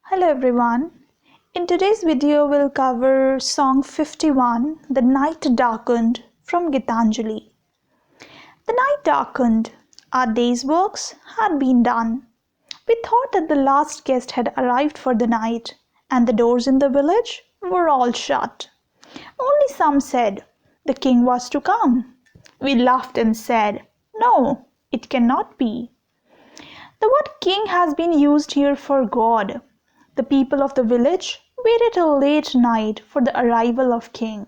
Hello everyone. In today's video we'll cover song 51, The Night Darkened from Gitanjali. The night darkened, our day's works had been done. We thought that the last guest had arrived for the night and the doors in the village were all shut. Only some said the king was to come. We laughed and said, no, it cannot be. The word king has been used here for God. The people of the village waited till late night for the arrival of king.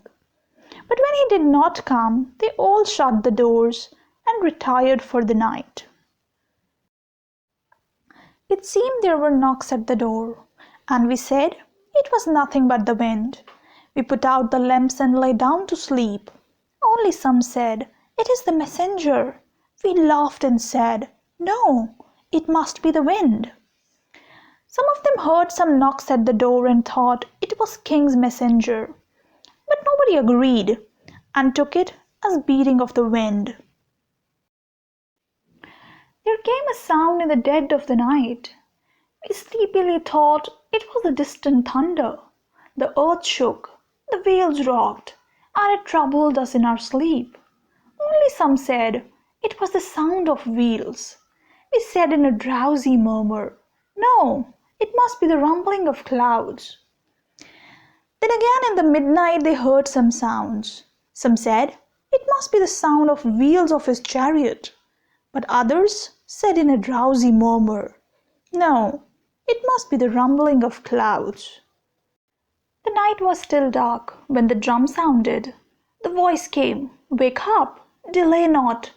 But when he did not come, they all shut the doors and retired for the night. It seemed there were knocks at the door, and we said it was nothing but the wind. We put out the lamps and lay down to sleep. Only some said, it is the messenger. We laughed and said, no, it must be the wind. Some of them heard some knocks at the door and thought it was king's messenger. But nobody agreed and took it as beating of the wind. There came a sound in the dead of the night. We sleepily thought it was the distant thunder. The earth shook, the waves rocked, and it troubled us in our sleep. Only some said it was the sound of wheels. We said in a drowsy murmur, no, it must be the rumbling of clouds. Then again in the midnight they heard some sounds. Some said it must be the sound of wheels of his chariot. But others said in a drowsy murmur, no, it must be the rumbling of clouds. The night was still dark when the drum sounded. The voice came, wake up, delay not.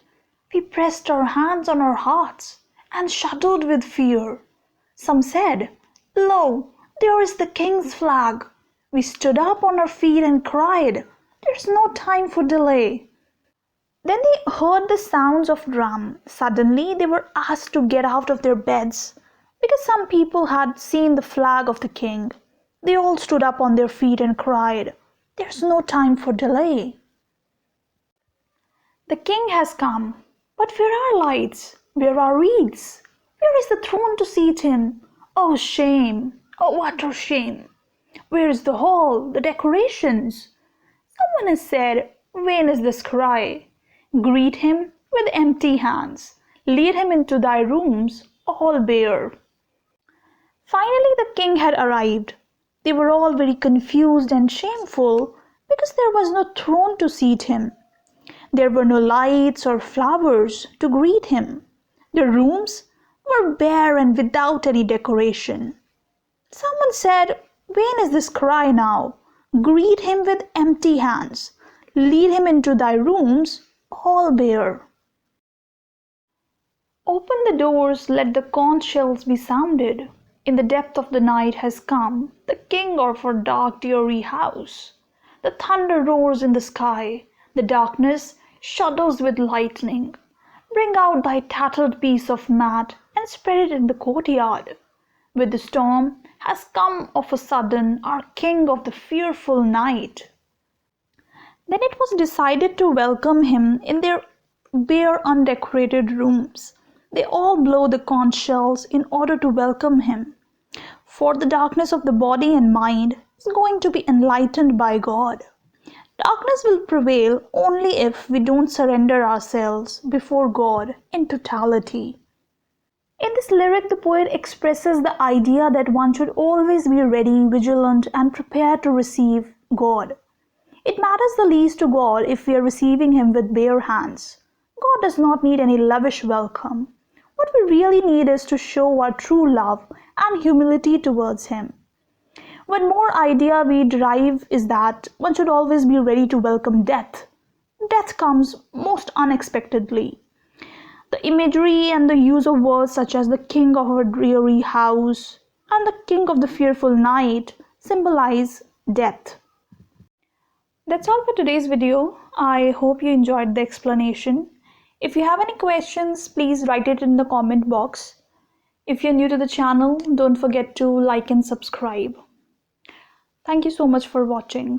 We pressed our hands on our hearts and shuddered with fear. Some said, lo, there is the king's flag. We stood up on our feet and cried, there's no time for delay. Then they heard the sounds of drum. Suddenly they were asked to get out of their beds because some people had seen the flag of the king. They all stood up on their feet and cried, there's no time for delay. The king has come, but where are lights? Where are wreaths? Where is the throne to seat him? Oh shame! Oh utter shame! Where is the hall, the decorations? Someone has said, vain is this cry. Greet him with empty hands. Lead him into thy rooms, all bare. Finally the king had arrived. They were all very confused and shameful because there was no throne to seat him. There were no lights or flowers to greet him. The rooms were bare and without any decoration. Someone said, vain is this cry now. Greet him with empty hands. Lead him into thy rooms, all bare. Open the doors, let the conch shells be sounded. In the depth of the night has come the king of our dark dreary house. The thunder roars in the sky, the darkness shudders with lightning. Bring out thy tattered piece of mat and spread it in the courtyard. With the storm has come of a sudden our king of the fearful night. Then it was decided to welcome him in their bare undecorated rooms. They all blow the conch shells in order to welcome him. For the darkness of the body and mind is going to be enlightened by God. Darkness will prevail only if we don't surrender ourselves before God in totality. In this lyric, the poet expresses the idea that one should always be ready, vigilant, and prepared to receive God. It matters the least to God if we are receiving Him with bare hands. God does not need any lavish welcome. What we really need is to show our true love and humility towards Him. One more idea we derive is that one should always be ready to welcome death. Death comes most unexpectedly. The imagery and the use of words such as the king of a dreary house and the king of the fearful night symbolize death. That's all for today's video. I hope you enjoyed the explanation. If you have any questions, please write it in the comment box. If you're new to the channel, don't forget to like and subscribe. Thank you so much for watching.